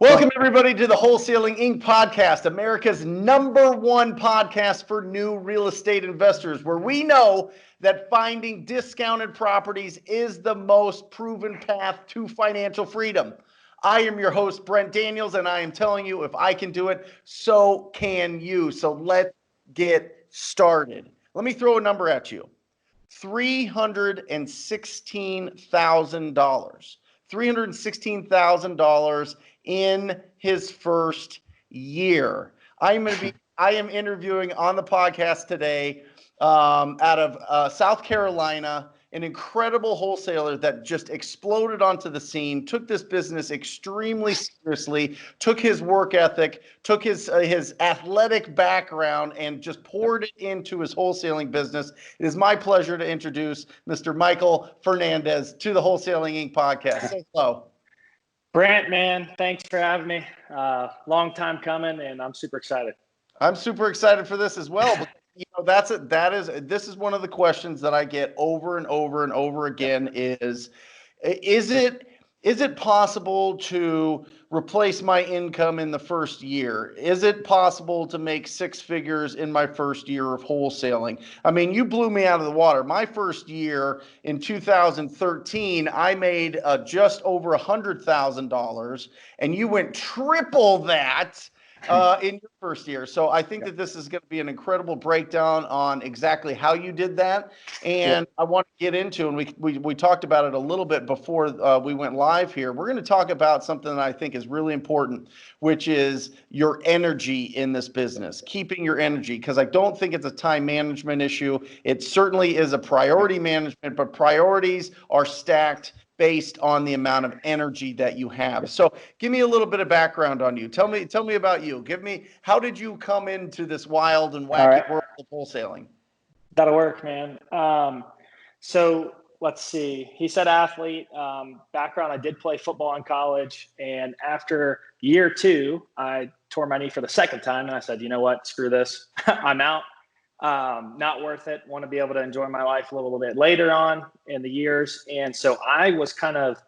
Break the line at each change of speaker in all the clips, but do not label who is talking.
Welcome, everybody, to the Wholesaling Inc. podcast, America's #1 podcast for new real estate investors, where we know that finding discounted properties is the most proven path to financial freedom. I am your host, Brent Daniels, and I am telling you, if I can do it, so can you. So let's get started. Let me throw a number at you. $316,000. $316,000 in his first year. I am interviewing on the podcast today out of South Carolina, an incredible wholesaler that just exploded onto the scene, took this business extremely seriously, took his work ethic, took his athletic background, and just poured it into his wholesaling business. It is my pleasure to introduce Mr. Michael Fernandez to the Wholesaling Inc. podcast. Say hello.
Brent, man, thanks for having me. Long time coming, and I'm super excited.
I'm super excited for this as well. Because, this is one of the questions that I get over and over and over again is it possible to replace my income in the first year? Is it possible to make six figures in my first year of wholesaling? I mean, you blew me out of the water. My first year in 2013, I made just over $100,000, and you went triple that in your first year. So I think that this is going to be an incredible breakdown on exactly how you did that. And I want to get into, and we talked about it a little bit before we went live here. We're going to talk about something that I think is really important, which is your energy in this business, keeping your energy, because I don't think it's a time management issue. It certainly is a priority management, but priorities are stacked based on the amount of energy that you have. So give me a little bit of background on you. Tell me about you. How did you come into this wild and wacky world of wholesaling?
That'll work, man. So let's see. He said athlete. Background, I did play football in college. And after year 2, I tore my knee for the second time. And I said, you know what? Screw this. I'm out. Not worth it. Want to be able to enjoy my life a little bit later on in the years. And so I was kind of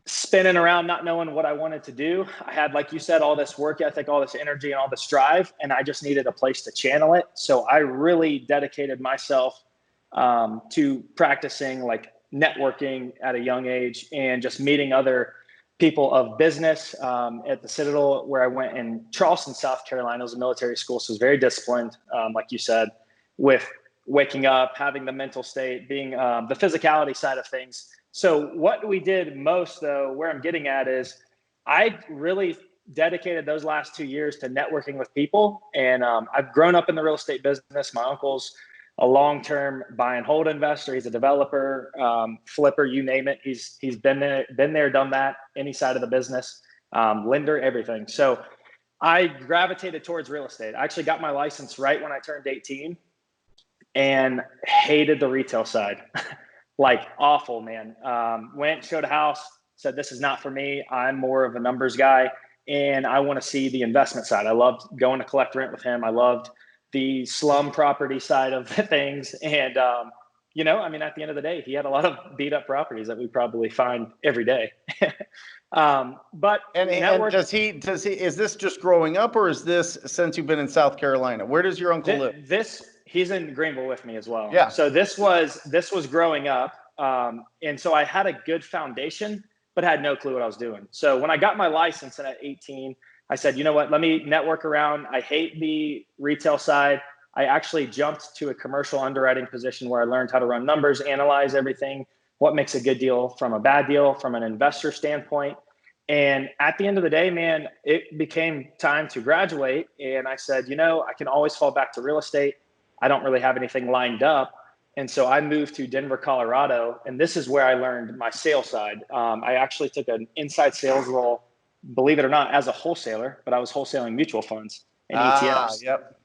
spinning around, not knowing what I wanted to do. I had, like you said, all this work ethic, all this energy, and all this drive, and I just needed a place to channel it. So I really dedicated myself to practicing like networking at a young age and just meeting other people of business at the Citadel, where I went in Charleston, South Carolina. It was a military school, so it was very disciplined, like you said, with waking up, having the mental state, being the physicality side of things. So what we did most, though, where I'm getting at is I really dedicated those last 2 years to networking with people. And I've grown up in the real estate business. My uncle's a long-term buy and hold investor. He's a developer, flipper, you name it. He's been there, done that, any side of the business, lender, everything. So I gravitated towards real estate. I actually got my license right when I turned 18 and hated the retail side. Like awful, man. Went, showed a house, said, this is not for me. I'm more of a numbers guy, and I want to see the investment side. I loved going to collect rent with him. I loved the slum property side of things. And, at the end of the day, he had a lot of beat up properties that we probably find every day. But
does he, is this just growing up, or is this since you've been in South Carolina? Where does your uncle live?
He's in Greenville with me as well.
Yeah.
So this was growing up. And so I had a good foundation, but had no clue what I was doing. So when I got my license at 18, I said, you know what, let me network around. I hate the retail side. I actually jumped to a commercial underwriting position where I learned how to run numbers, analyze everything, what makes a good deal from a bad deal from an investor standpoint. And at the end of the day, man, it became time to graduate. And I said, I can always fall back to real estate. I don't really have anything lined up. And so I moved to Denver, Colorado. And this is where I learned my sales side. I actually took an inside sales role, believe it or not, as a wholesaler, but I was wholesaling mutual funds and ETFs. Yep.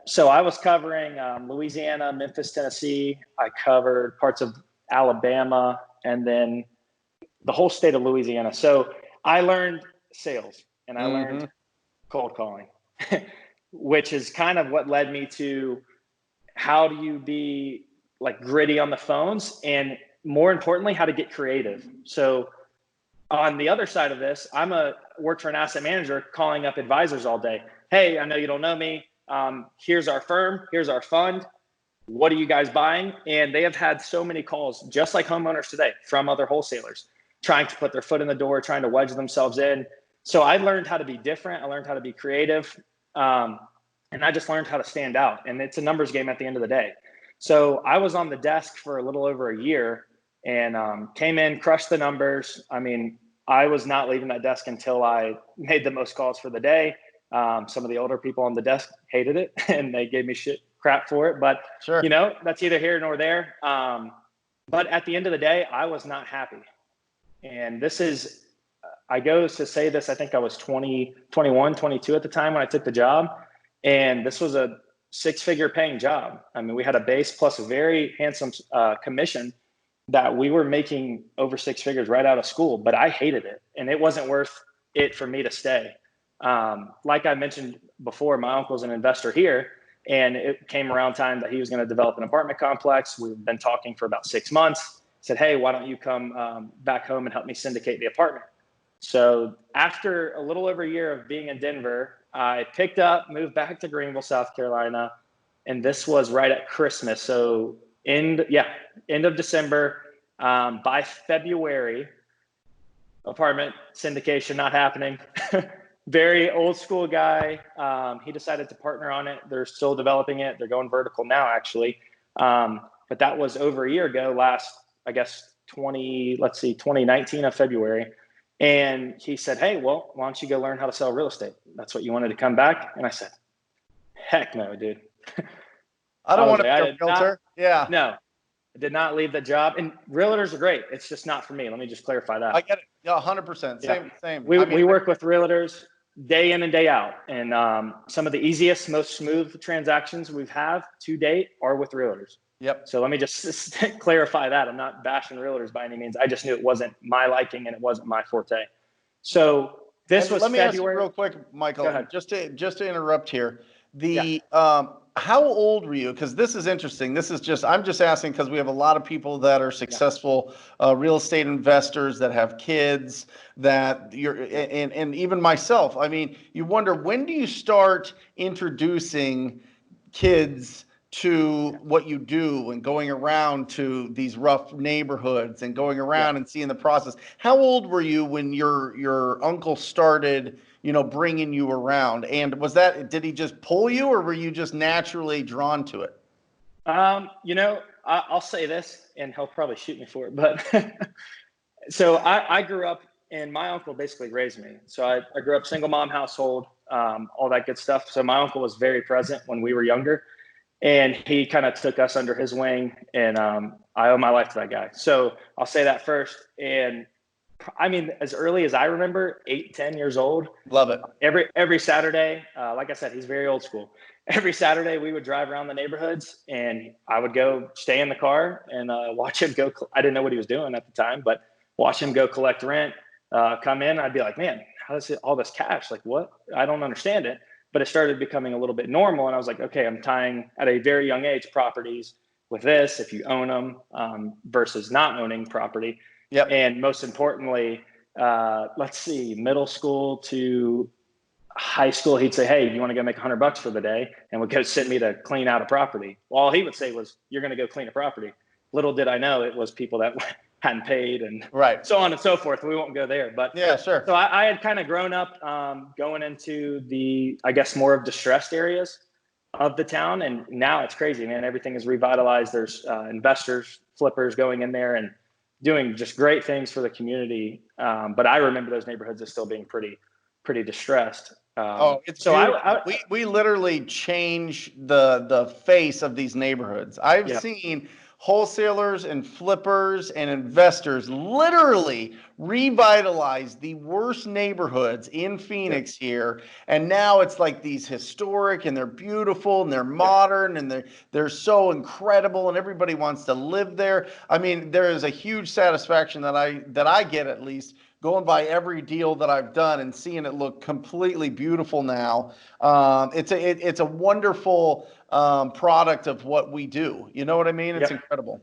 So I was covering Louisiana, Memphis, Tennessee. I covered parts of Alabama and then the whole state of Louisiana. So I learned sales and I learned cold calling, which is kind of what led me to how do you be like gritty on the phones, and more importantly, how to get creative. So On the other side of this, work for an asset manager calling up advisors all day. Hey, I know you don't know me. Here's our firm. Here's our fund. What are you guys buying? And they have had so many calls, just like homeowners today, from other wholesalers trying to put their foot in the door, trying to wedge themselves in. So I learned how to be different. I learned how to be creative. And I just learned how to stand out. And it's a numbers game at the end of the day. So I was on the desk for a little over a year and came in, crushed the numbers. I mean, I was not leaving that desk until I made the most calls for the day. Some of the older people on the desk hated it and they gave me crap for it. But,
Sure.
you know, that's either here nor there. But at the end of the day, I was not happy. And I go to say this, I think I was 20, 21, 22 at the time when I took the job. And this was a 6-figure paying job. I mean, we had a base plus a very handsome commission that we were making over 6 figures right out of school, but I hated it. And it wasn't worth it for me to stay. Like I mentioned before, my uncle's an investor here, and it came around time that he was going to develop an apartment complex. We've been talking for about 6 months. Said, hey, why don't you come back home and help me syndicate the apartment? So after a little over a year of being in Denver, I picked up, moved back to Greenville, South Carolina, and this was right at Christmas. So end of December. By February, apartment syndication not happening. Very old school guy. He decided to partner on it. They're still developing it. They're going vertical now, actually. But that was over a year ago, I guess 2019 of February. And he said, hey, well, why don't you go learn how to sell real estate? That's what you wanted to come back? And I said, heck no, dude.
I don't want to be a realtor.
No, I did not leave the job. And realtors are great. It's just not for me. Let me just clarify that.
I get it. Yeah, 100%. Same.
We work with realtors day in and day out. And some of the easiest, most smooth transactions we've had to date are with realtors.
Yep.
So let me just clarify that. I'm not bashing realtors by any means. I just knew it wasn't my liking and it wasn't my forte. So this was
February. Let me ask you real quick, Michael,
Go ahead.
just to interrupt here. How old were you? Because this is interesting. I'm just asking because we have a lot of people that are successful real estate investors that have kids and even myself. I mean, you wonder, when do you start introducing kids to what you do and going around to these rough neighborhoods and going around and seeing the process? How old were you when your uncle started, bringing you around? And did he just pull you, or were you just naturally drawn to it?
I'll say this, and he'll probably shoot me for it, but so I grew up, and my uncle basically raised me. So I grew up single mom household, all that good stuff. So my uncle was very present when we were younger. And he kind of took us under his wing, and I owe my life to that guy. So I'll say that first. And I mean, as early as I remember, 8, 10 years old.
Love it.
Every Saturday, like I said, he's very old school. Every Saturday we would drive around the neighborhoods, and I would go stay in the car and watch him go. I didn't know what he was doing at the time, but watch him go collect rent, come in. I'd be like, man, how does all this cash? Like, what? I don't understand it. But it started becoming a little bit normal. And I was like, okay, I'm tying at a very young age properties with this, if you own them versus not owning property.
Yep.
And most importantly, middle school to high school, he'd say, hey, you want to go make $100 for the day? And would go send me to clean out a property. Well, all he would say was, you're going to go clean a property. Little did I know it was people that hadn't paid and so on and so forth. We won't go there, but
yeah, sure.
So I had kind of grown up going into the, I guess, more of distressed areas of the town. And now it's crazy, man. Everything is revitalized. There's investors, flippers going in there and doing just great things for the community. But I remember those neighborhoods as still being pretty distressed.
It's so we literally change the face of these neighborhoods. I've seen wholesalers and flippers and investors literally revitalize the worst neighborhoods in Phoenix here. And now it's like these historic, and they're beautiful, and they're modern, and they're so incredible, and everybody wants to live there. I mean, there is a huge satisfaction that I get, at least, going by every deal that I've done and seeing it look completely beautiful now. It's a wonderful product of what we do. You know what I mean? It's incredible.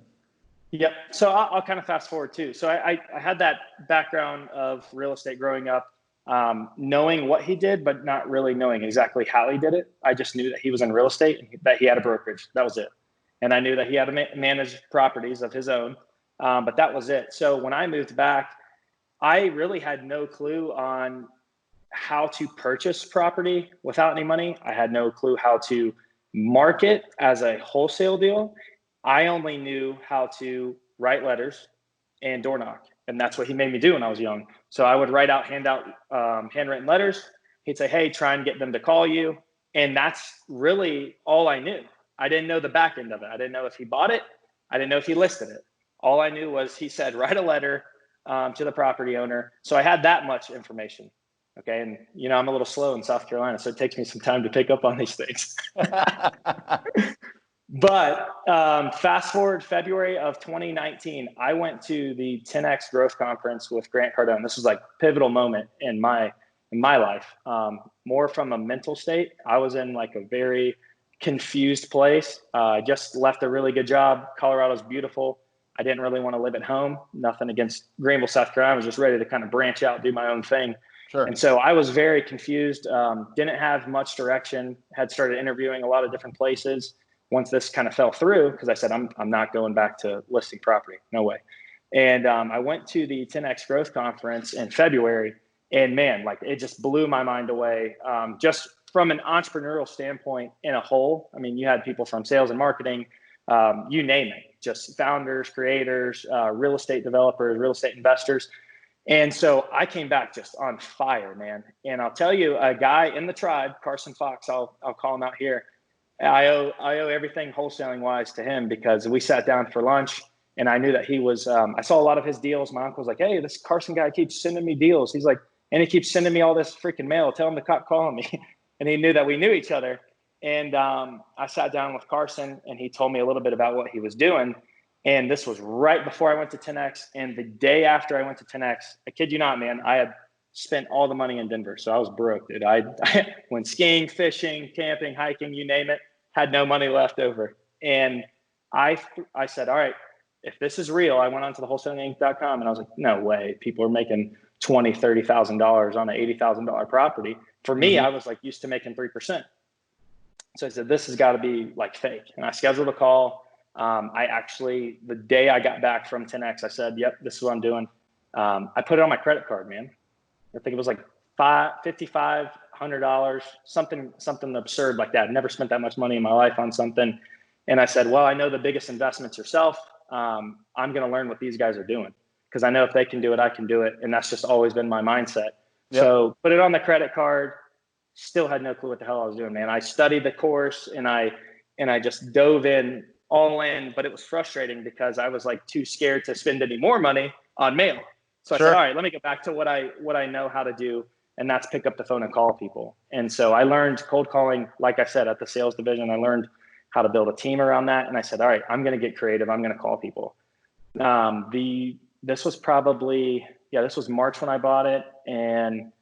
Yep. So I'll kind of fast forward too. So I had that background of real estate growing up, knowing what he did, but not really knowing exactly how he did it. I just knew that he was in real estate and that he had a brokerage. That was it. And I knew that he had to manage properties of his own, but that was it. So when I moved back, I really had no clue on how to purchase property without any money. I had no clue how to market as a wholesale deal. I only knew how to write letters and door knock. And that's what he made me do when I was young. So I would hand out handwritten letters. He'd say, hey, try and get them to call you. And that's really all I knew. I didn't know the back end of it. I didn't know if he bought it. I didn't know if he listed it. All I knew was he said, write a letter to the property owner. So I had that much information. Okay. And, you know, I'm a little slow in South Carolina, so it takes me some time to pick up on these things. But fast forward February of 2019, I went to the 10X Growth Conference with Grant Cardone. This was like a pivotal moment in my life, more from a mental state. I was in like a very confused place. I just left a really good job. Colorado's beautiful. I didn't really want to live at home. Nothing against Greenville, South Carolina. I was just ready to kind of branch out, do my own thing.
Sure.
And so I was very confused. Didn't have much direction. Had started interviewing a lot of different places. Once this kind of fell through, because I said, I'm not going back to listing property. No way. And I went to the 10X Growth Conference in February, and man, like it just blew my mind away. Just from an entrepreneurial standpoint in a whole, I mean, you had people from sales and marketing, you name it, just founders, creators, real estate developers, real estate investors. And so I came back just on fire, man. And I'll tell you, a guy in the tribe, Carson Fox, I'll call him out here. I owe everything wholesaling wise to him, because we sat down for lunch and I knew that he was, I saw a lot of his deals. My uncle was like, hey, this Carson guy keeps sending me deals. He's like, and he keeps sending me all this freaking mail. Tell him to stop calling me. And he knew that we knew each other. And I sat down with Carson and he told me a little bit about what he was doing. And this was right before I went to 10X. And the day after I went to 10X, I kid you not, man, I had spent all the money in Denver. So I was broke, dude. I went skiing, fishing, camping, hiking, you name it, had no money left over. And I said, all right, if this is real, I went onto the wholesalinginc.com and I was like, no way. People are making $20,000, $30,000 on an $80,000 property. For me, I was like used to making 3%. So I said, this has got to be like fake. And I scheduled a call. I actually, the day I got back from 10X, I said, yep, this is what I'm doing. I put it on my credit card, man. I think it was like $5,500, something absurd like that. I've never spent that much money in my life on something. And I said, well, I know the biggest investment's yourself. I'm going to learn what these guys are doing, because I know if they can do it, I can do it. And that's just always been my mindset. Yep. So put it on the credit card. Still had no clue what the hell I was doing, man. I studied the course and I just dove in all in, but it was frustrating because I was like too scared to spend any more money on mail. So
Sure.
I said, all right, let me get back to what I know how to do. And that's pick up the phone and call people. And so I learned cold calling, like I said, at the sales division. I learned how to build a team around that. And I said, all right, I'm going to get creative. I'm going to call people. This was March when I bought it, and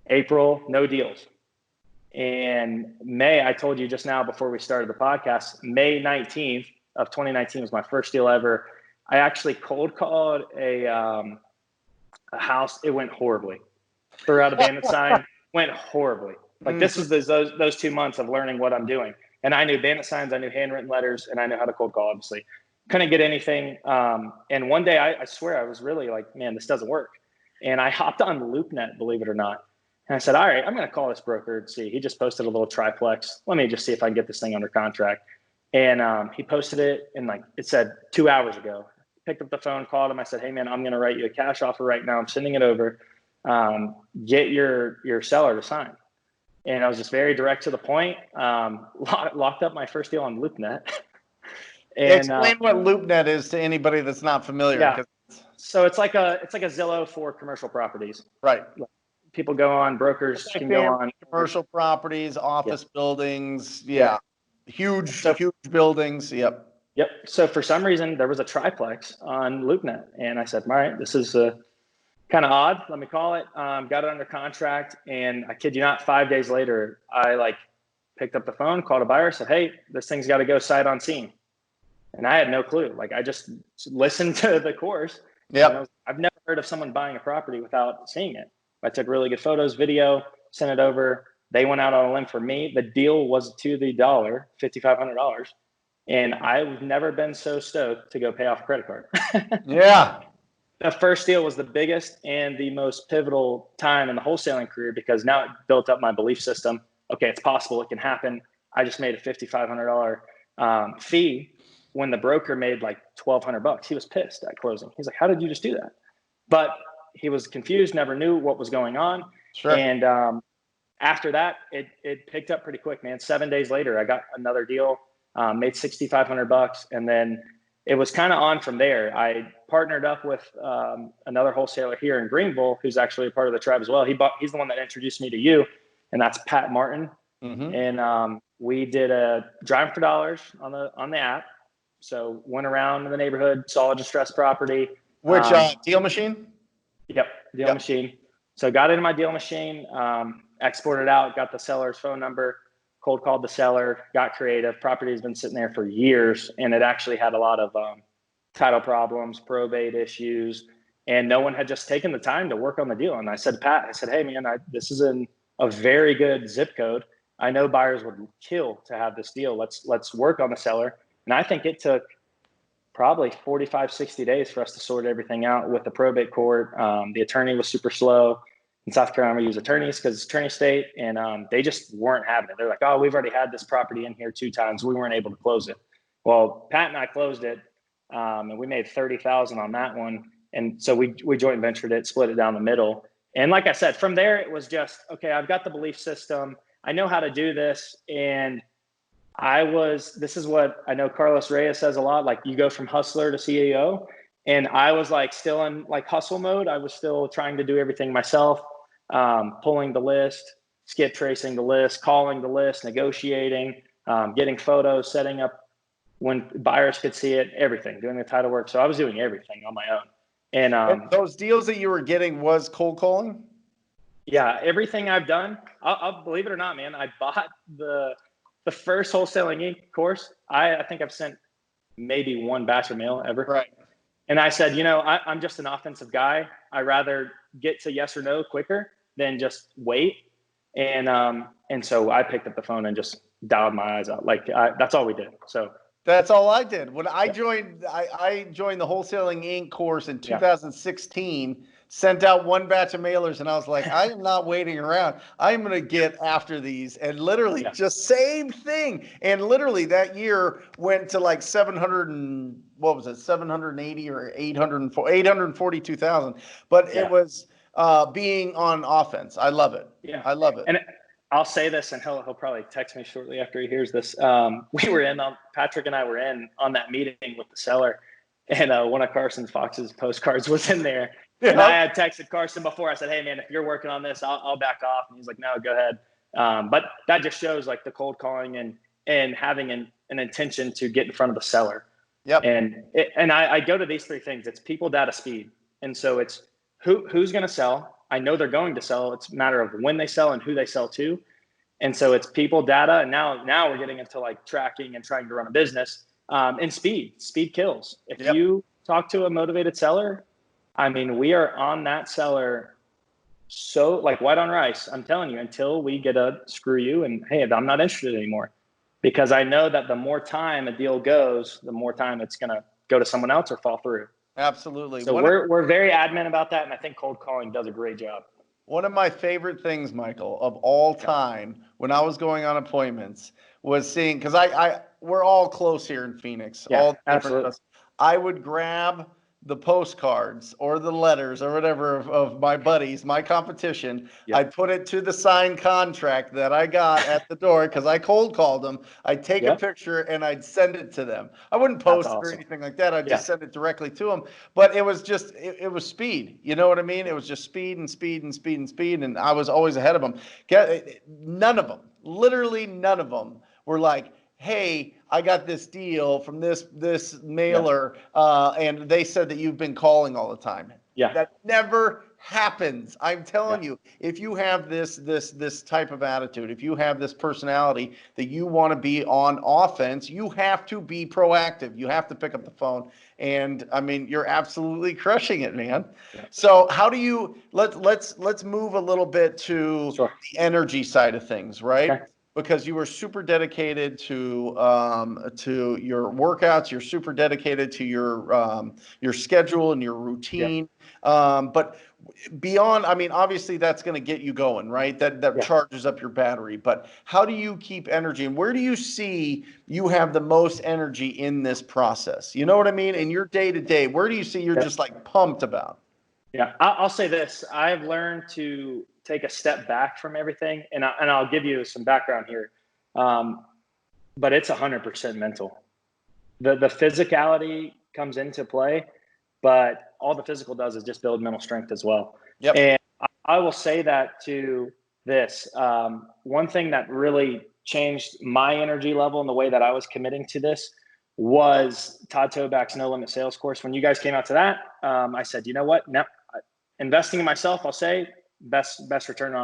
April, no deals. And May, I told you just now before we started the podcast, May 19th of 2019 was my first deal ever. I actually cold called a house. It went horribly. Threw out a bandit sign, went horribly. Like this was those 2 months of learning what I'm doing. And I knew bandit signs, I knew handwritten letters, and I knew how to cold call, obviously. Couldn't get anything. And one day I swear I was really like, man, this doesn't work. And I hopped on LoopNet, believe it or not. And I said, all right, I'm going to call this broker and see. He just posted a little triplex. Let me just see if I can get this thing under contract. And he posted it, and like it said 2 hours ago. Picked up the phone, called him. I said, hey, man, I'm going to write you a cash offer right now. I'm sending it over. Get your seller to sign. And I was just very direct to the point. Locked up my first deal on LoopNet. And,
explain what LoopNet is to anybody that's not familiar.
Yeah. So it's like a Zillow for commercial properties.
Right.
People go on, brokers can go on.
Commercial properties, office buildings. Yeah. Huge buildings. Yep.
So for some reason, there was a triplex on LoopNet. And I said, all right, this is kind of odd. Let me call it. Got it under contract. And I kid you not, 5 days later, I picked up the phone, called a buyer, said, hey, this thing's got to go sight unseen. And I had no clue. Like, I just listened to the course.
Yep.
I've never heard of someone buying a property without seeing it. I took really good photos, video, sent it over. They went out on a limb for me. The deal was to the dollar, $5,500. And I've never been so stoked to go pay off a credit card.
Yeah.
The first deal was the biggest and the most pivotal time in the wholesaling career, because now it built up my belief system. Okay, it's possible, it can happen. I just made a $5,500 fee when the broker made like $1,200. He was pissed at closing. He's like, "How did you just do that?" But he was confused, never knew what was going on.
Sure.
And after that, it picked up pretty quick, man. 7 days later, I got another deal, made $6,500, and then it was kind of on from there. I partnered up with another wholesaler here in Greenville, who's actually a part of the tribe as well. He's the one that introduced me to you, and that's Pat Martin.
Mm-hmm.
And we did a Driving for Dollars on the app. So went around in the neighborhood, saw a distressed property.
Which deal machine?
Yep, deal machine. So got into my deal machine, exported out, got the seller's phone number, cold called the seller, got creative. Property has been sitting there for years, and it actually had a lot of title problems, probate issues, and no one had just taken the time to work on the deal. And I said, Pat, I said, "Hey man, this is in a very good zip code. I know buyers would kill to have this deal. Let's work on the seller." And I think it took probably 45, 60 days for us to sort everything out with the probate court. The attorney was super slow. In South Carolina, we use attorneys because it's attorney state, and they just weren't having it. They're like, "Oh, we've already had this property in here 2 times. We weren't able to close it." Well, Pat and I closed it, and we made $30,000 on that one. And so we joint ventured it, split it down the middle. And like I said, from there, it was just, okay, I've got the belief system. I know how to do this. And this is what I know Carlos Reyes says a lot, like you go from hustler to CEO. And I was like still in like hustle mode. I was still trying to do everything myself, pulling the list, skip tracing the list, calling the list, negotiating, getting photos, setting up when buyers could see it, everything, doing the title work. So I was doing everything on my own. And
those deals that you were getting was cold calling?
Yeah, everything I've done, I'll believe it or not, man, I bought the first Wholesaling Inc. course. I think I've sent maybe 1 batch of mail ever.
Right.
And I said, I'm just an offensive guy. I rather get to yes or no quicker than just wait. And so I picked up the phone and just dialed my eyes out. Like that's all we did. So
that's all I did. When I joined, I joined the Wholesaling Inc. course in 2016, sent out 1 batch of mailers, and I was like, I am not waiting around. I'm going to get after these. And literally just same thing. And literally that year went to like 780 or 842,000. But it was being on offense. I love it.
Yeah.
I love it.
And I'll say this, and he'll probably text me shortly after he hears this. Patrick and I were in on that meeting with the seller, and one of Carson Fox's postcards was in there. And I had texted Carson before. I said, "Hey man, if you're working on this, I'll back off." And he's like, "No, go ahead." But that just shows like the cold calling and having an intention to get in front of the seller.
Yep.
And I go to these 3 things. It's people, data, speed. And so it's who's going to sell. I know they're going to sell. It's a matter of when they sell and who they sell to. And so it's people, data, and now we're getting into like tracking and trying to run a business. And speed kills. If you talk to a motivated seller, I mean, we are on that seller so like white on rice. I'm telling you, until we get a screw you and hey, I'm not interested anymore. Because I know that the more time a deal goes, the more time it's going to go to someone else or fall through.
Absolutely.
So we're very adamant about that, and I think cold calling does a great job.
One of my favorite things, Michael, of all time when I was going on appointments was seeing, because we're all close here in Phoenix.
Yeah,
all
absolutely.
I would grab the postcards or the letters or whatever of my buddies, my competition. Yep. I'd put it to the signed contract that I got at the door because I cold called them. I'd take a picture and I'd send it to them. I wouldn't post it or anything like that. I'd just send it directly to them. But it was just, it was speed. You know what I mean? It was just speed and speed and speed and speed. And I was always ahead of them. None of them, literally none of them were like, "Hey, I got this deal from this mailer, and they said that you've been calling all the time."
Yeah.
That never happens. I'm telling you, if you have this type of attitude, if you have this personality that you want to be on offense, you have to be proactive. You have to pick up the phone. And I mean, you're absolutely crushing it, man.
Yeah.
So how do you let's move a little bit to
Sure.
the energy side of things, right?
Okay.
Because you were super dedicated to your workouts, you're super dedicated to your schedule and your
Yeah.
routine. But beyond, I mean, obviously that's going to get you going, right? That
Yeah.
charges up your battery. But how do you keep energy, and where do you see you have the most energy in this process? You know what I mean? In your day to day, where do you see you're
Yeah.
just like pumped about?
Yeah. I'll say this. I've learned to take a step back from everything, and I'll give you some background here. But it's 100% mental. The physicality comes into play, but all the physical does is just build mental strength as well.
Yep.
And I will say that to this. One thing that really changed my energy level and the way that I was committing to this was Todd Toback's No Limit Sales course. When you guys came out to that, I said, you know what? Now, investing in myself, I'll say best return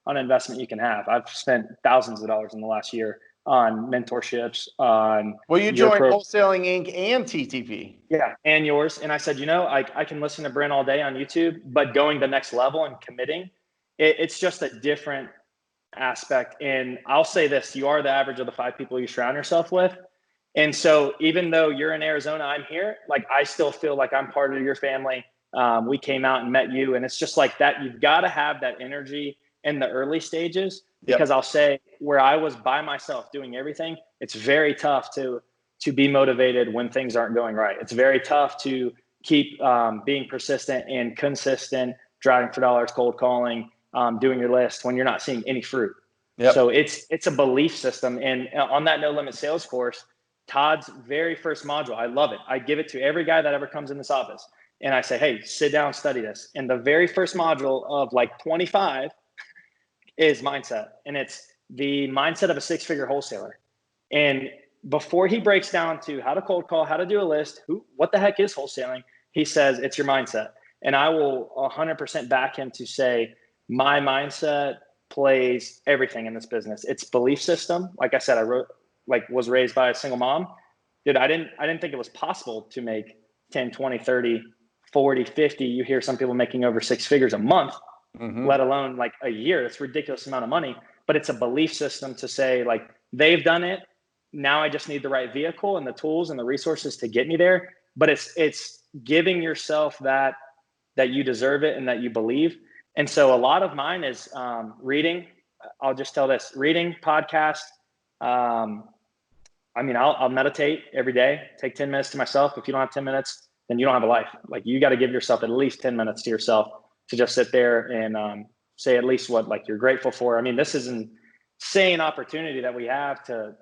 on investment you can have. I've spent thousands of dollars in the last year on mentorships, on
Well, you joined Wholesaling Inc. and TTP.
Yeah, and yours. And I said, you know, I can listen to Brent all day on YouTube, but going the next level and committing, it's just a different aspect. And I'll say this, you are the average of the 5 people you surround yourself with. And so even though you're in Arizona, I'm here, like I still feel like I'm part of your family. We came out and met you. And it's just like that. You've got to have that energy in the early stages, because I'll say where I was by myself doing everything, it's very tough to be motivated when things aren't going right. It's very tough to keep being persistent and consistent, driving for dollars, cold calling, doing your list when you're not seeing any fruit. Yep. So it's a belief system. And on that No Limit Sales course, Todd's very first module, I love it. I give it to every guy that ever comes in this office. And I say, hey, sit down, study this. And the very first module of like 25 is mindset. And it's the mindset of a 6-figure wholesaler. And before he breaks down to how to cold call, how to do a list, what the heck is wholesaling, he says, it's your mindset. And I will 100% back him to say, my mindset plays everything in this business. It's belief system. Like I said, was raised by a single mom. Dude, I didn't think it was possible to make 10, 20, 30, 40, 50. You hear some people making over 6 figures a month, let alone like a year. That's a ridiculous amount of money. But it's a belief system to say, like, they've done it. Now I just need the right vehicle and the tools and the resources to get me there. But it's giving yourself that you deserve it and that you believe. And so a lot of mine is reading. I'll just tell this: reading, podcast. I mean, I'll meditate every day. Take 10 minutes to myself. If you don't have 10 minutes, then you don't have a life. Like, you got to give yourself at least 10 minutes to yourself to just sit there and say at least what like you're grateful for. I mean, this is an insane opportunity that we have to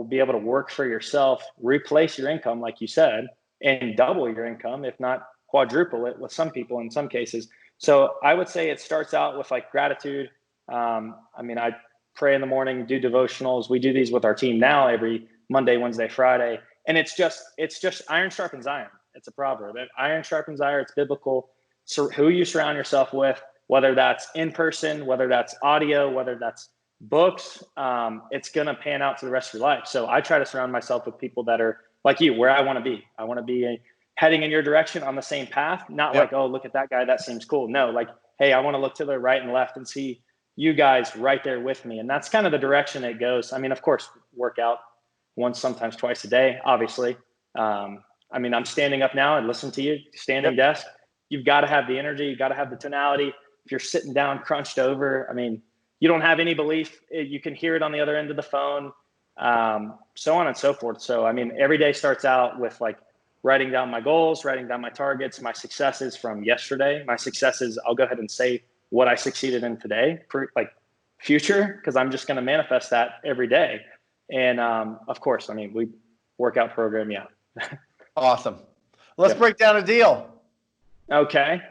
be able to work for yourself, replace your income, like you said, and double your income, if not quadruple it with some people in some cases. So I would say it starts out with like gratitude. I mean, I pray in the morning, do devotionals. We do these with our team now every Monday, Wednesday, Friday. And it's just iron sharpens iron. It's a proverb. Iron sharpens iron. It's biblical. So who you surround yourself with, whether that's in person, whether that's audio, whether that's books, it's going to pan out for the rest of your life. So I try to surround myself with people that are like you, where I want to be. I want to be heading in your direction on the same path, not like, oh, look at that guy, that seems cool. No, like, hey, I want to look to the right and left and see you guys right there with me. And that's kind of the direction it goes. I mean, of course, work out once, sometimes twice a day, obviously. I mean, I'm standing up now and listen to you, standing desk. You've got to have the energy. You've got to have the tonality. If you're sitting down, crunched over, I mean, you don't have any belief. You can hear it on the other end of the phone, so on and so forth. So, I mean, every day starts out with like writing down my goals, writing down my targets, my successes from yesterday. My successes, I'll go ahead and say what I succeeded in today, like future, because I'm just going to manifest that every day. And of course, I mean, we workout program. Yeah.
Awesome. Let's break down a deal.
Okay.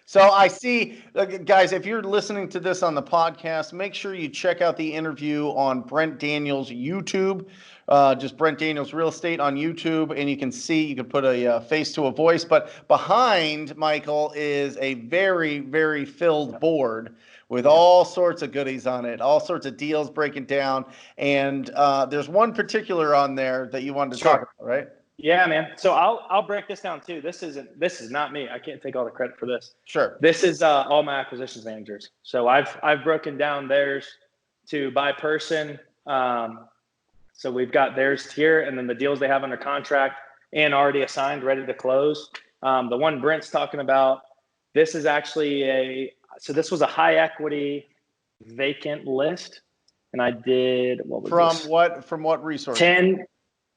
So I see, guys, if you're listening to this on the podcast, make sure you check out the interview on Brent Daniels' YouTube. Just Brent Daniels Real Estate on YouTube, and you can see, you can put a face to a voice. But behind Michael is a very, very filled board with all sorts of goodies on it, all sorts of deals breaking down. And there's one particular on there that you wanted to talk about, right?
Yeah, man. So I'll break this down too. This is not me. I can't take all the credit for this.
Sure.
This is all my acquisitions managers. So I've broken down theirs to by person. So we've got theirs here, and then the deals they have under contract and already assigned, ready to close. The one Brent's talking about, this is actually this was a high equity vacant list, and I did
from what resource?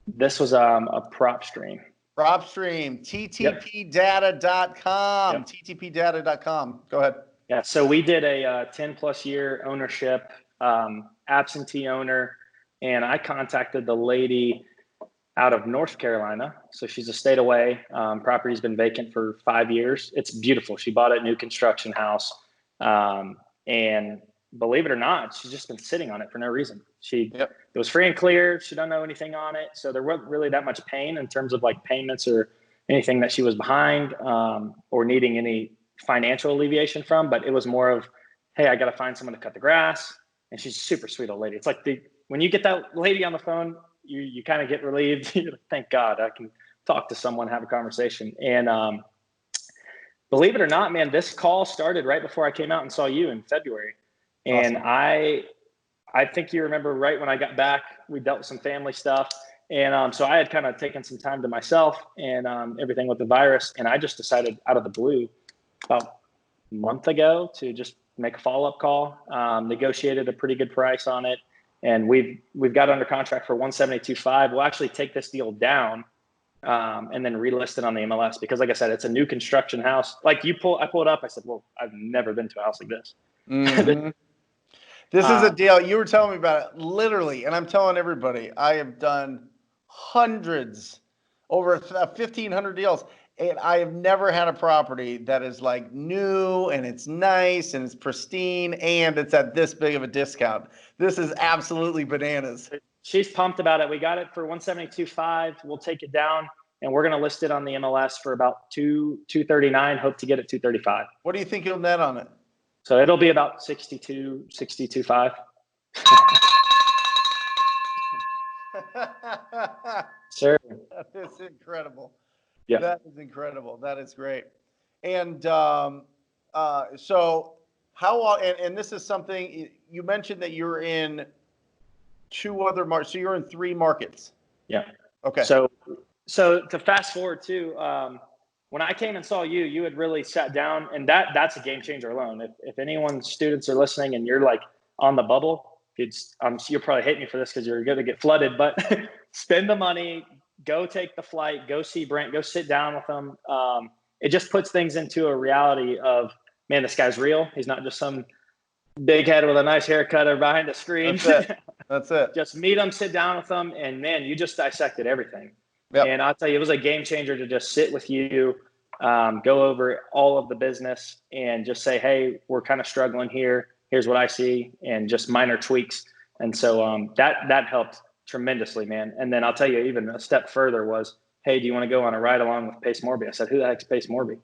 This was a prop stream.
PropStream, ttpdata.com,
Yep.
ttpdata.com. Go ahead.
Yeah, so we did a 10 plus year ownership, absentee owner, and I contacted the lady out of North Carolina. So she's a state away. Property's been vacant for 5 years. It's beautiful. She bought a new construction house, and believe it or not, she's just been sitting on it for no reason. It was free and clear. She doesn't know anything on it. So there wasn't really that much pain in terms of like payments or anything that she was behind, or needing any financial alleviation from, but it was more of, hey, I got to find someone to cut the grass. And she's a super sweet old lady. It's like when you get that lady on the phone, you kind of get relieved. You're like, thank God I can talk to someone, have a conversation. And believe it or not, man, this call started right before I came out and saw you in February. And awesome. I think you remember right when I got back, we dealt with some family stuff. And so I had kind of taken some time to myself and everything with the virus. And I just decided out of the blue about a month ago to just make a follow-up call, negotiated a pretty good price on it. And we've got under contract for 172.5. We'll actually take this deal down and then relist it on the MLS, because like I said, it's a new construction house. Like I pulled up, I said, well, I've never been to a house like this.
Mm-hmm. This is a deal. You were telling me about it literally, and I'm telling everybody, I have done hundreds, over 1,500 deals, and I have never had a property that is like new and it's nice and it's pristine and it's at this big of a discount. This is absolutely bananas.
She's pumped about it. We got it for 172.5. We'll take it down, and we're going to list it on the MLS for about 239. Hope to get it 235.
What do you think you'll net on it?
So it'll be about 62.5. Sir.
That is incredible.
Yeah.
That is incredible. That is great. And so and this is something you mentioned that you're in 2 other markets. So you're in 3 markets.
Yeah.
Okay.
So to fast forward to, when I came and saw you, you had really sat down, and that's a game changer alone. If anyone's students are listening and you're like on the bubble, you'll probably hate me for this because you're going to get flooded, but spend the money, go take the flight, go see Brent, go sit down with him. It just puts things into a reality of, man, this guy's real. He's not just some big head with a nice haircut or behind a screen.
That's it.
Just meet him, sit down with him, and man, you just dissected everything.
Yep.
And I'll tell you, it was a game changer to just sit with you, go over all of the business and just say, hey, we're kind of struggling here. Here's what I see, and just minor tweaks. And so that helped tremendously, man. And then I'll tell you, even a step further was, hey, do you want to go on a ride along with Pace Morby? I said, who the heck's Pace Morby?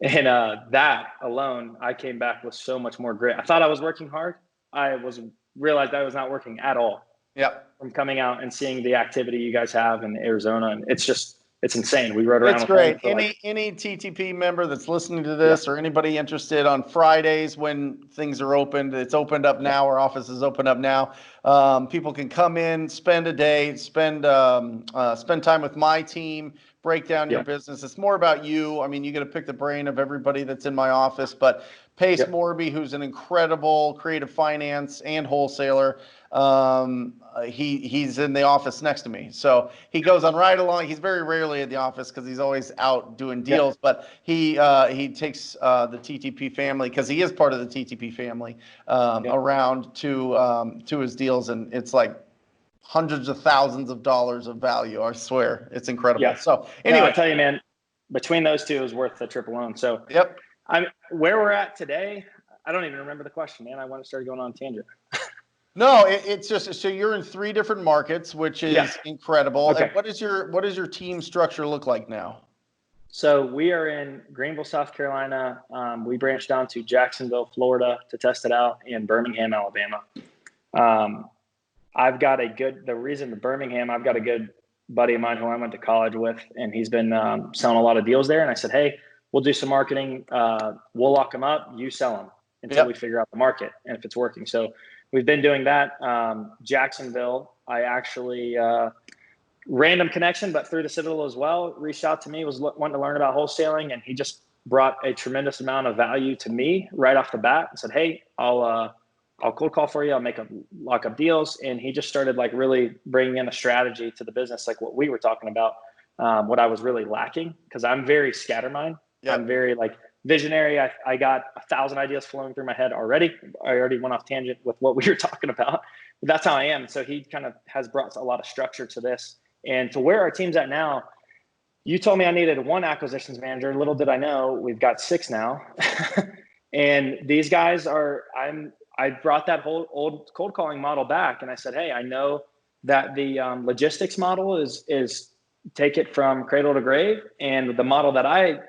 And that alone, I came back with so much more grit. I thought I was working hard. I realized I was not working at all.
Yep.
From coming out and seeing the activity you guys have in Arizona. And it's insane. We rode around.
It's great. Any TTP member that's listening to this, or anybody interested, on Fridays when things are opened, it's opened up now. Our office is open up now. People can come in, spend a day, spend time with my team, break down your business. It's more about you. I mean, you got to pick the brain of everybody that's in my office, but Pace Morby, who's an incredible creative finance and wholesaler, he's in the office next to me. So he goes on ride along. He's very rarely at the office because he's always out doing deals, but he takes the TTP family, because he is part of the TTP family, around to his deals, and it's like hundreds of thousands of dollars of value. I swear, it's incredible. So anyway,
I'll tell you, man, between those two, it was worth the trip alone. So Where we're at today, I don't even remember the question, man. I want to start going on a tangent.
No, it's just, so you're in 3 different markets, which is incredible.
Okay.
And what is your team structure look like now?
So we are in Greenville, South Carolina. We branched down to Jacksonville, Florida to test it out, and Birmingham, Alabama. I've got Birmingham, I've got a good buddy of mine who I went to college with, and he's been selling a lot of deals there. And I said, hey, we'll do some marketing. We'll lock them up. You sell them until we figure out the market and if it's working. So we've been doing that. Jacksonville, I actually random connection, but through the Citadel as well, reached out to me, was wanting to learn about wholesaling, and he just brought a tremendous amount of value to me right off the bat and said, hey, I'll cold call for you. I'll lock up deals. And he just started like really bringing in a strategy to the business, like what we were talking about, what I was really lacking, because I'm very scattermind. Yep. I'm very like visionary. I got 1,000 ideas flowing through my head already. I already went off tangent with what we were talking about. But that's how I am. So he kind of has brought a lot of structure to this. And to where our team's at now, you told me I needed 1 acquisitions manager. Little did I know, we've got 6 now. And these guys I brought that whole old cold calling model back, and I said, hey, I know that the logistics model is take it from cradle to grave. And the model that I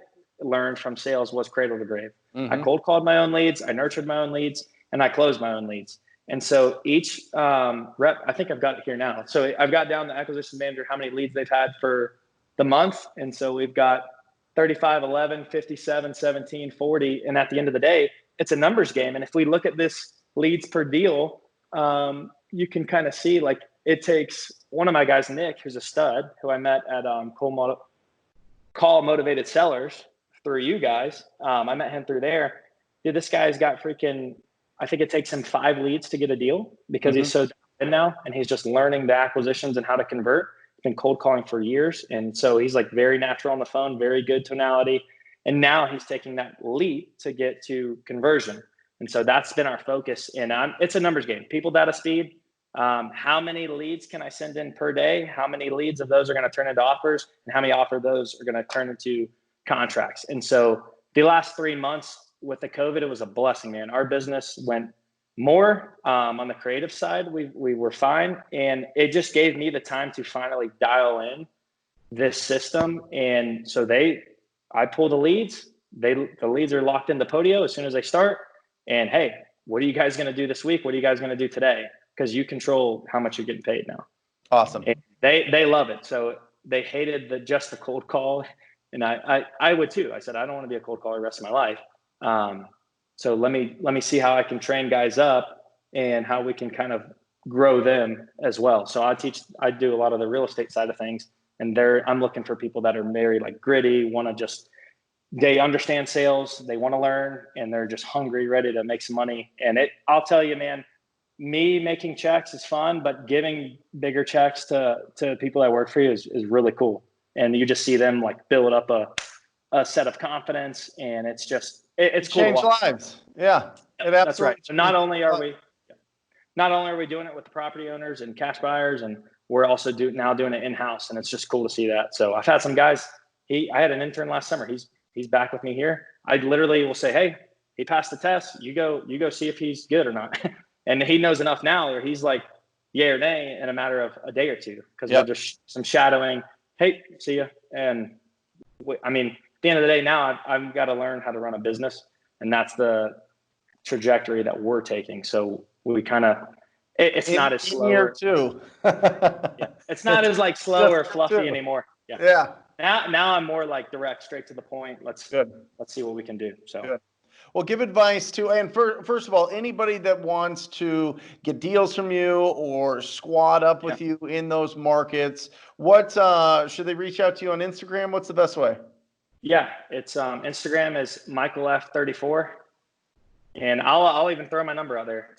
learned from sales was cradle to grave. Mm-hmm. I cold called my own leads, I nurtured my own leads, and I closed my own leads. And so each rep, I think I've got it here now. So I've got down the acquisition manager, how many leads they've had for the month. And so we've got 35, 11, 57, 17, 40. And at the end of the day, it's a numbers game. And if we look at this leads per deal, you can kind of see like it takes one of my guys, Nick, who's a stud, who I met at Call Motivated Sellers through you guys. I met him through there. Dude, this guy's got I think it takes him 5 leads to get a deal because he's so in now, and he's just learning the acquisitions and how to convert. He's been cold calling for years. And so he's like very natural on the phone, very good tonality. And now he's taking that leap to get to conversion. And so that's been our focus. And it's a numbers game. People data speed. How many leads can I send in per day? How many leads of those are going to turn into offers? And how many of those are going to turn into contracts? And so the last 3 months with the COVID, it was a blessing, man. Our business went more on the creative side. We were fine. And it just gave me the time to finally dial in this system. And so I pull the leads. The leads are locked into Podio as soon as they start. And hey, what are you guys going to do this week? What are you guys going to do today? Because you control how much you're getting paid now.
Awesome.
And they love it. So they hated just the cold call. And I would too. I said, I don't want to be a cold caller the rest of my life. So let me see how I can train guys up and how we can kind of grow them as well. So I do a lot of the real estate side of things, and I'm looking for people that are very like gritty, they understand sales, they want to learn, and they're just hungry, ready to make some money. And I'll tell you, man, me making checks is fun, but giving bigger checks to people that work for you is really cool. And you just see them like build up a set of confidence, and it's just, it's cool.
Change lives. Yeah.
That's right. So not only are we doing it with the property owners and cash buyers, and we're also now doing it in-house, and it's just cool to see that. So I've had some guys, I had an intern last summer. He's back with me here. I literally will say, hey, he passed the test. You go see if he's good or not. And he knows enough now where he's like, yay or nay in a matter of a day or two, because we're just some shadowing. Hey, see ya. And I mean, at the end of the day, now I've got to learn how to run a business, and that's the trajectory that we're taking. So we kind of, it's not as slow.
Here too.
It's not as like slow or fluffy anymore.
Yeah.
Now I'm more like direct, straight to the point. Let's see what we can do. So.
Good. Well, give advice to, and first of all, anybody that wants to get deals from you or squad up with you in those markets, what should they reach out to you on Instagram? What's the best way? Yeah,
it's Instagram is MichaelF34, and I'll even throw my number out there.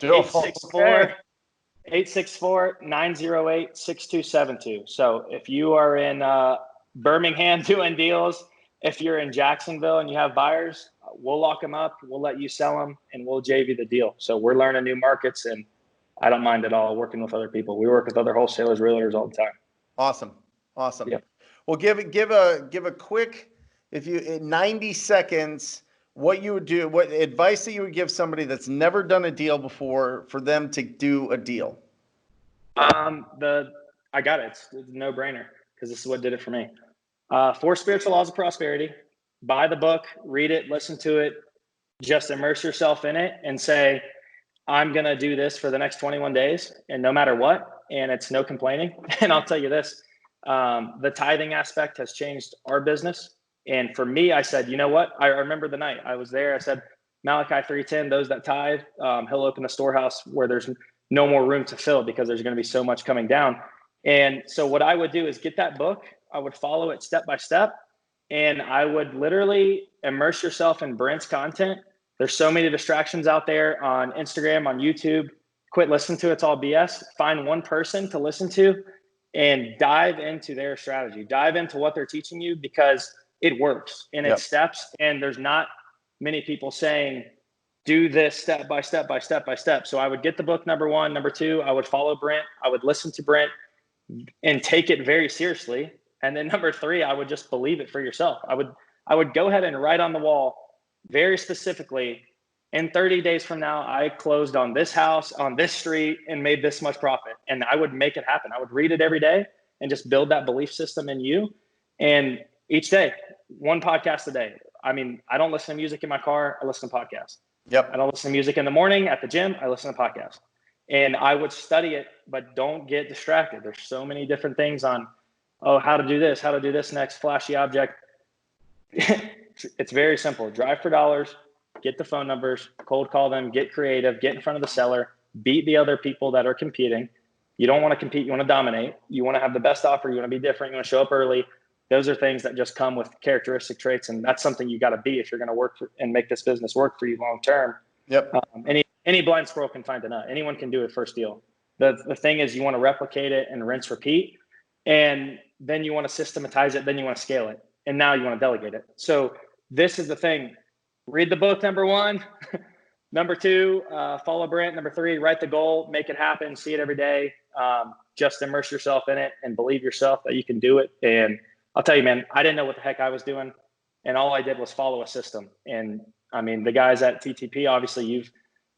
864-908-6272. So if you are in Birmingham doing deals, if you're in Jacksonville and you have buyers, we'll lock them up, we'll let you sell them, and we'll JV the deal. So we're learning new markets, and I don't mind at all working with other people. We work with other wholesalers, realtors all the time.
Awesome.
Yep.
Well, give a quick if you in 90 seconds, what you would do, what advice that you would give somebody that's never done a deal before for them to do a deal?
I got it. It's a no brainer because this is what did it for me. 4 Spiritual Laws of Prosperity. Buy the book, read it, listen to it, just immerse yourself in it and say, I'm going to do this for the next 21 days and no matter what. And it's no complaining. And I'll tell you this, the tithing aspect has changed our business. And for me, I said, you know what? I remember the night I was there. I said, Malachi 3:10, those that tithe, he'll open a storehouse where there's no more room to fill because there's going to be so much coming down. And so what I would do is get that book. I would follow it step by step. And I would literally immerse yourself in Brent's content. There's so many distractions out there on Instagram, on YouTube. Quit listening to it. It's all BS. Find one person to listen to and dive into their strategy. Dive into what they're teaching you because it works and it's steps. And there's not many people saying, do this step by step by step by step. So I would get the book, number 1. Number 2, I would follow Brent. I would listen to Brent and take it very seriously. And then number 3, I would just believe it for yourself. I would go ahead and write on the wall very specifically, in 30 days from now, I closed on this house, on this street, and made this much profit. And I would make it happen. I would read it every day and just build that belief system in you. And each day, 1 podcast a day. I mean, I don't listen to music in my car. I listen to podcasts.
Yep.
I don't listen to music in the morning at the gym. I listen to podcasts. And I would study it, but don't get distracted. There's so many different things on, how to do this next flashy object. It's very simple. Drive for dollars, get the phone numbers, cold call them, get creative, get in front of the seller, beat the other people that are competing. You don't want to compete. You want to dominate. You want to have the best offer. You want to be different. You want to show up early. Those are things that just come with characteristic traits. And that's something you got to be if you're going to work and make this business work for you long term.
Yep.
Any blind squirrel can find a nut. Anyone can do it first deal. The thing is you want to replicate it and rinse, repeat. And then you want to systematize it. Then you want to scale it. And now you want to delegate it. So this is the thing. Read the book, number 1. Number 2, follow Brent. Number 3, write the goal, make it happen, see it every day. Just immerse yourself in it and believe yourself that you can do it. And I'll tell you, man, I didn't know what the heck I was doing. And all I did was follow a system. And I mean, the guys at TTP, obviously you've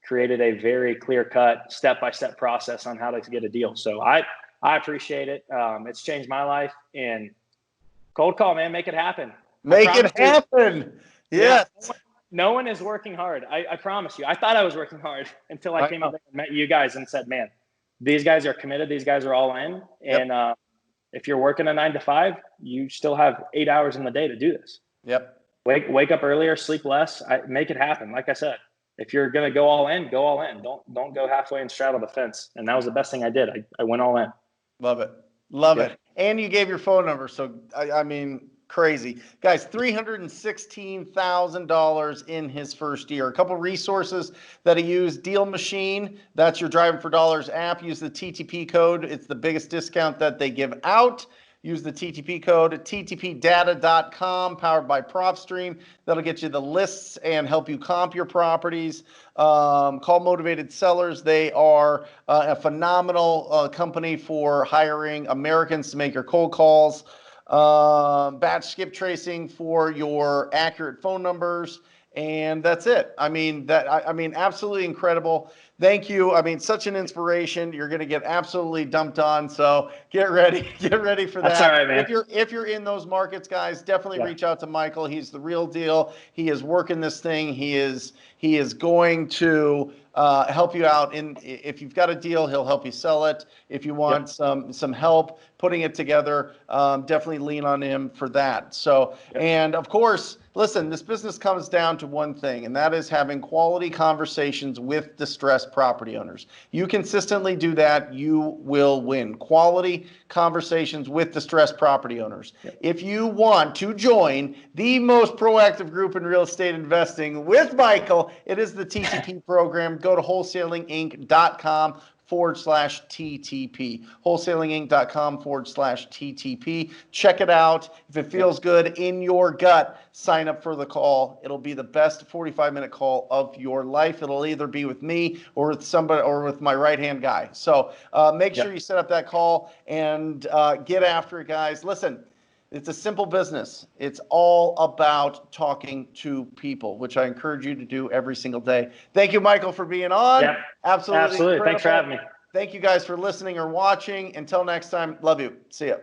created a very clear-cut, step-by-step process on how to get a deal. So I appreciate it. It's changed my life. And cold call, man, make it happen.
Make it happen. Yes.
No one is working hard. I promise you. I thought I was working hard until I came up and met you guys and said, man, these guys are committed. These guys are all in. And if you're working a 9 to 5, you still have 8 hours in the day to do this.
Yep.
Wake up earlier, sleep less. Make it happen. Like I said, if you're going to go all in, go all in. Don't go halfway and straddle the fence. And that was the best thing I did. I went all in.
Love it. Love it. And you gave your phone number. So, I mean, crazy. Guys, $316,000 in his first year. A couple resources that he used. Deal Machine, that's your Driving for Dollars app. Use the TTP code. It's the biggest discount that they give out. Use the TTP code at ttpdata.com, powered by PropStream. That'll get you the lists and help you comp your properties. Call Motivated Sellers. They are a phenomenal company for hiring Americans to make your cold calls. Batch skip tracing for your accurate phone numbers. And that's it. I mean, absolutely incredible. Thank you. I mean, such an inspiration. You're going to get absolutely dumped on. So get ready for that.
That's all right, man.
If you're in those markets, guys, definitely reach out to Michael. He's the real deal. He is working this thing. He is going to help you out. If you've got a deal, he'll help you sell it. If you want some help putting it together, definitely lean on him for that. So, and of course, listen, this business comes down to one thing, and that is having quality conversations with distressed property owners. You consistently do that, you will win. Quality conversations with distressed property owners. If you want to join the most proactive group in real estate investing with Michael, it is the TTP program. Go to wholesalinginc.com/TTP. Wholesalinginc.com/TTP. Check it out. If it feels good in your gut, sign up for the call. It'll be the best 45-minute call of your life. It'll either be with me or with somebody or with my right-hand guy. So make sure you set up that call and get after it, guys. Listen, It's a simple business. It's all about talking to people, which I encourage you to do every single day. Thank you, Michael, for being on.
Yep.
Absolutely.
Absolutely. Thanks for having me.
Thank you guys for listening or watching. Until next time, love you. See ya.